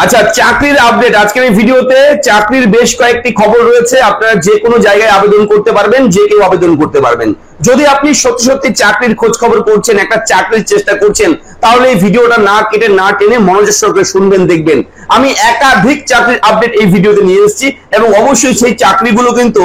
আচ্ছা, চাকরির আপডেট আজকের এই ভিডিওতে। চাকরির বেশ কয়েকটি খবর রয়েছে। আপনারা যে কোনো জায়গায় আবেদন করতে পারবেন, যে কেউ আবেদন করতে পারবেন। যদি আপনি সত্যি সত্যি চাকরির খোঁজ খবর করছেন, একটা চাকরির চেষ্টা করছেন, তাহলে এই ভিডিওটা না কেটে না টেনে মনোযোগ সহকারে শুনবেন, দেখবেন আমি একাধিক চাকরির আপডেট এই ভিডিওতে নিয়ে এসেছি। এবং অবশ্যই সেই চাকরিগুলো কিন্তু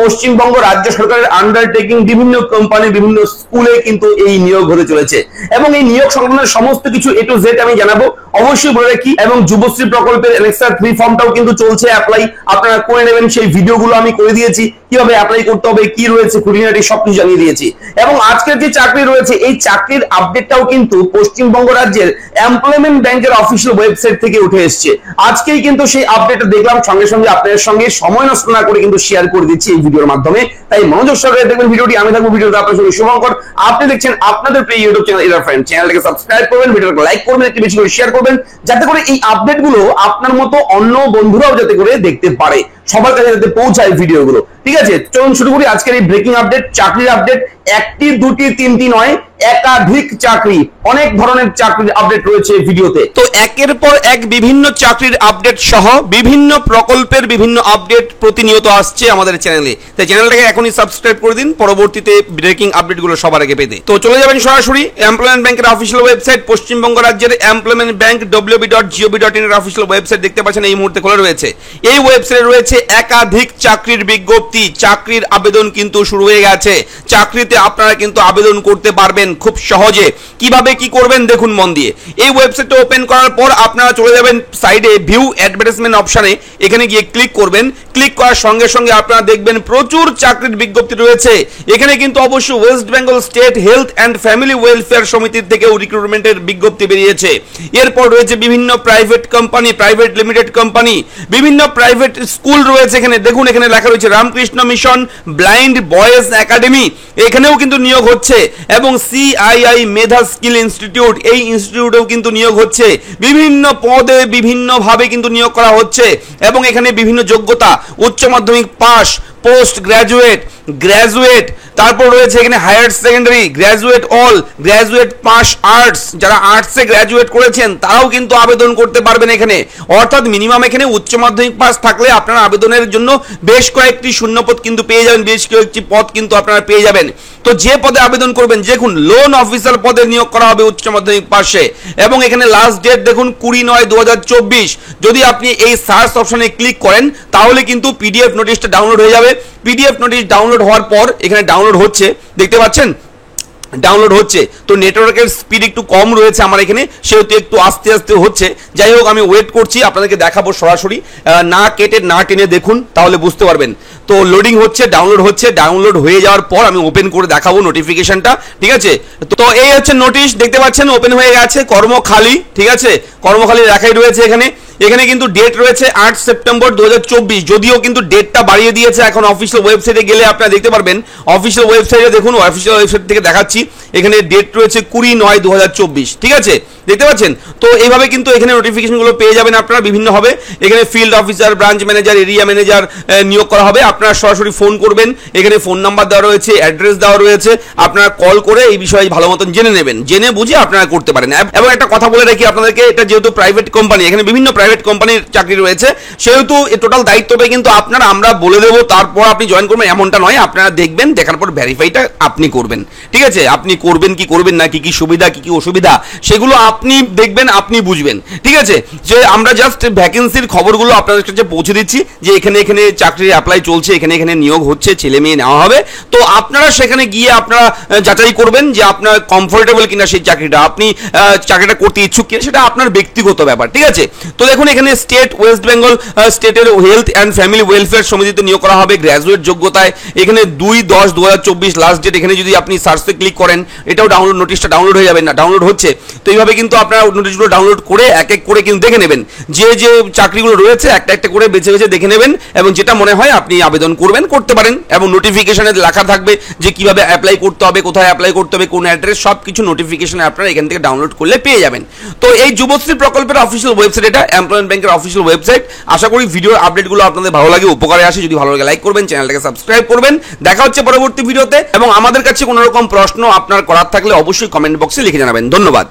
পশ্চিমবঙ্গ রাজ্য সরকারের আন্ডারটেকিং, বিভিন্ন কোম্পানি, বিভিন্ন স্কুলে কিন্তু এই নিয়োগ হতে চলেছে। এবং এই নিয়োগ সংক্রান্ত সমস্ত কিছু এ টু জেড আমি জানাবো। অবশ্যই বলে রাখি, এবং যুবশ্রী প্রকল্পের এনএক্সার 3 ফর্মটাও কিন্তু চলছে অ্যাপ্লাই, আপনারা করে নেবেন। সেই ভিডিওগুলো আমি করে দিয়েছি, কিভাবে অ্যাপ্লাই করতে হবে, কি রয়েছে খুঁটিনাটি সবকিছু জানিয়ে দিয়েছি। এবং আজকের যে চাকরি রয়েছে, এই চাকরির আপডেটটাও কিন্তু পশ্চিমবঙ্গ রাজ্যের এমপ্লয়মেন্ট ব্যাংকের অফিসিয়াল ওয়েবসাইট থেকে উঠে এসেছে। আজকেই কিন্তু সেই আপডেটটা দেখলাম, সঙ্গে সঙ্গে আপনাদের সঙ্গে সময় নষ্ট না করে কিন্তু শেয়ার করে দিচ্ছি এই ভিডিওর মাধ্যমে। তাই মনোযোগ সহকারে দেখবেন ভিডিওটি। আমি থাকবো ভিডিওতে আপনার সঙ্গে শুভঙ্কর। আপনি দেখছেন আপনাদের প্রিয় ইউটিউব চ্যানেল এরা ফ্রেন্ড। চ্যানেলটাকে সাবস্ক্রাইব করবেন, ভিডিওটাকে লাইক করবেন, একটু বেশি করে শেয়ার করবেন, যাতে করে এই আপডেটগুলো আপনার মতো অন্য বন্ধুরাও যাতে করে দেখতে পারে, সবার কাছে যাতে পৌঁছায় ভিডিওগুলো। ঠিক আছে, চলুন শুরু করি আজকের এই ব্রেকিং আপডেট, চাকরির আপডেট। একটি, দুটি, তিনটি নয়, একাধিক চাকরি, অনেক ধরনের চাকরির আপডেট রয়েছে ভিডিওতে। তো একের পর এক বিভিন্ন চাকরির আপডেট সহ বিভিন্ন প্রকল্পের বিভিন্ন আপডেট প্রতিনিয়ত আসছে আমাদের চ্যানেলে। তাই চ্যানেলটাকে এখনই সাবস্ক্রাইব করে দিন পরবর্তীতে ব্রেকিং আপডেটগুলো সবার আগে পেতে। তো চলে যাবেন সরাসরি এমপ্লয়মেন্ট ব্যাংকের অফিসিয়াল ওয়েবসাইট, পশ্চিমবঙ্গ রাজ্যের এমপ্লয়মেন্ট ব্যাংক www.gov.in এর অফিসিয়াল ওয়েবসাইট দেখতে পাচ্ছেন এই মুহূর্তে খোলা রয়েছে। এই ওয়েবসাইটে রয়েছে একাধিক চাকরির বিজ্ঞপ্তি, চাকরির আবেদন কিন্তু শুরু হয়ে গেছে। চাকরিতে আপনারা কিন্তু আবেদন করতে পারবেন খুব সহজে। কিভাবে কি করবেন দেখুন মন দিয়ে। এই ওয়েবসাইটটা ওপেন করার পর আপনারা চলে যাবেন সাইডে ভিউ অ্যাডভার্টাইজমেন্ট অপশনে, এখানে গিয়ে ক্লিক করবেন। ক্লিক করার সঙ্গে সঙ্গে আপনারা দেখবেন প্রচুর চাকরির বিজ্ঞপ্তি রয়েছে। এখানে কিন্তু অবশ্যই West Bengal state health and family welfare সমিতির থেকেও রিক্রুটমেন্টের বিজ্ঞপ্তি বেরিয়েছে। এরপর রয়েছে বিভিন্ন private company, private limited company, বিভিন্ন প্রাইভেট স্কুল রয়েছে। এখানে দেখুন, এখানে লেখা রয়েছে Ramakrishna mission blind boys academy, এখানেও কিন্তু নিয়োগ হচ্ছে। এবং সিআইআই মেধা স্কিল ইনস্টিটিউট, এই ইনস্টিটিউটেও কিন্তু নিয়োগ হচ্ছে। বিভিন্ন পদে বিভিন্নভাবে কিন্তু নিয়োগ করা হচ্ছে। এবং এখানে বিভিন্ন যোগ্যতা, উচ্চ মাধ্যমিক পাস, পোস্ট গ্রাজুয়েট, গ্রাজুয়েট, তারপর রয়েছে এখানে higher secondary, graduate all, graduate pass arts, যারা আর্টসে গ্রাজুয়েট করেছেন তারাও কিন্তু আবেদন করতে পারবেন এখানে। অর্থাৎ মিনিমাম এখানে উচ্চ মাধ্যমিক পাস থাকলে আপনারা আবেদনের জন্য বেশ কয়েকটি শূন্যপদ কিন্তু পেয়ে যাবেন, বেশ কয়েকটি পদ কিন্তু আপনারা পেয়ে যাবেন। তো যে পদে আবেদন করবেন, দেখুন লোন অফিসার পদে নিয়োগ করা হবে উচ্চ মাধ্যমিক পাশে। এবং এখানে লাস্ট ডেট দেখুন 20/9/2024। যদি আপনি এই সার্চ অপশনে ক্লিক করেন তাহলে কিন্তু পিডিএফ নোটিশটা ডাউনলোড হয়ে যাবে। পিডিএফ নোটিশ ডাউনলোড হওয়ার পর এখানে ডাউনলোড হচ্ছে, দেখতে পাচ্ছেন ডাউনলোড হচ্ছে। তো নেটওয়ার্কের স্পিড একটু কম রয়েছে আমার এখানে, সেহেতু একটু আস্তে আস্তে হচ্ছে। যাই হোক, আমি ওয়েট করছি, আপনাদেরকে দেখাবো সরাসরি, না কেটে না টেনে দেখুন, তাহলে বুঝতে পারবেন। তো লোডিং হচ্ছে, ডাউনলোড হচ্ছে, ডাউনলোড হয়ে যাওয়ার পর আমি ওপেন করে দেখাবো নোটিফিকেশনটা। ঠিক আছে, তো এই হচ্ছে নোটিশ, দেখতে পাচ্ছেন ওপেন হয়ে গেছে। কর্মখালি, ঠিক আছে, কর্মখালি রাখাই রয়েছে এখানে। এখানে কিন্তু ডেট রয়েছে 8 সেপ্টেম্বর 2024, যদিও কিন্তু ডেটটা বাড়িয়ে দিয়েছে। এখন অফিসিয়াল ওয়েবসাইটে গেলে আপনারা দেখতে পারবেন, অফিসিয়াল ওয়েবসাইটে দেখুন, অফিসিয়াল ওয়েবসাইট থেকে দেখাচ্ছি, এখানে ডেট রয়েছে 20/9/2024। ঠিক আছে, দেখতে পাচ্ছেন। তো এইভাবে কিন্তু এখানে নোটিফিকেশনগুলো পেয়ে যাবেন আপনারা বিভিন্নভাবে। এখানে field officer, branch manager, area manager নিয়োগ করা হবে। আপনারা সরাসরি ফোন করবেন, এখানে ফোন নাম্বার দেওয়া রয়েছে, অ্যাড্রেস দেওয়া রয়েছে। আপনারা কল করে এই বিষয়ে ভালো মতন জেনে নেবেন, জেনে বুঝে আপনারা করতে পারেন। এবং একটা কথা বলে রাখি আপনাদেরকে, এটা যেহেতু প্রাইভেট কোম্পানি, এখানে বিভিন্ন প্রাইভেট কোম্পানির চাকরি রয়েছে, সেহেতু টোটাল দায়িত্বটা কিন্তু আপনারা, আমরা বলে দেবো তারপর আপনি জয়েন করবেন এমনটা নয়। আপনারা দেখবেন, দেখার পর ভেরিফাইটা আপনি করবেন। ঠিক আছে, আপনি করবেন কি করবেন না, কি কি সুবিধা কি কি অসুবিধা, সেগুলো আপনি দেখবেন, আপনি বুঝবেন। ঠিক আছে, যে আমরা জাস্ট ভ্যাকেন্সির খবরগুলো আপনাদের কাছে পৌঁছে দিচ্ছি, যে এখানে এখানে চাকরির অ্যাপ্লাই চলছে, এখানে এখানে নিয়োগ হচ্ছে, ছেলে মেয়ে নেওয়া হবে। তো আপনারা সেখানে গিয়ে আপনারা যাচাই করবেন যে আপনার কমফোর্টেবল কিনা সেই চাকরিটা, আপনি চাকরিটা করতে ইচ্ছুক কিনা, সেটা আপনার ব্যক্তিগত ব্যাপার। ঠিক আছে, তো দেখুন এখানে স্টেট ওয়েস্ট বেঙ্গল স্টেটের হেলথ অ্যান্ড ফ্যামিলি ওয়েলফেয়ার সমিতিতে নিয়োগ করা হবে গ্র্যাজুয়েট যোগ্যতায়। এখানে 2/10/2024 লাস্ট ডেট। এখানে যদি আপনি সার্চে ক্লিক করেন, এটাও ডাউনলোড, নোটিশটা ডাউনলোড হয়ে যাবে, না ডাউনলোড হচ্ছে। তো এইভাবে কিন্তু আপনারা নোটিশগুলো ডাউনলোড করে এক এক করে কিন্তু দেখে নেবেন, যে যে চাকরিগুলো রয়েছে একটা একটা করে বেছে বেছে দেখে নেবেন, এবং যেটা মনে হয় আপনি আবেদন করবেন, করতে পারেন। এবং নোটিফিকেশনে লেখা থাকবে যে কিভাবে অ্যাপ্লাই করতে হবে, কোথায় অ্যাপ্লাই করতে হবে, কোন অ্যাড্রেস, সব কিছু নোটিফিকেশনে আপনারা এখান থেকে ডাউনলোড করলে পেয়ে যাবেন। তো এই যুবশ্রী প্রকল্পের অফিসিয়াল ওয়েবসাইট, এটা এমপ্লয়মেন্ট ব্যাংকের অফিসিয়াল ওয়েবসাইট। আশা করি ভিডিওর আপডেটগুলো আপনাদের ভালো লাগে, উপকারে আসে। যদি ভালো লাগে লাইক করবেন, চ্যানেলটাকে সাবস্ক্রাইব করবেন। দেখা হচ্ছে পরবর্তী ভিডিওতে। এবং আমাদের কাছে কোনো রকম প্রশ্ন আপনার করার থাকলে অবশ্যই কমেন্ট বক্সে লিখে জানাবেন। ধন্যবাদ।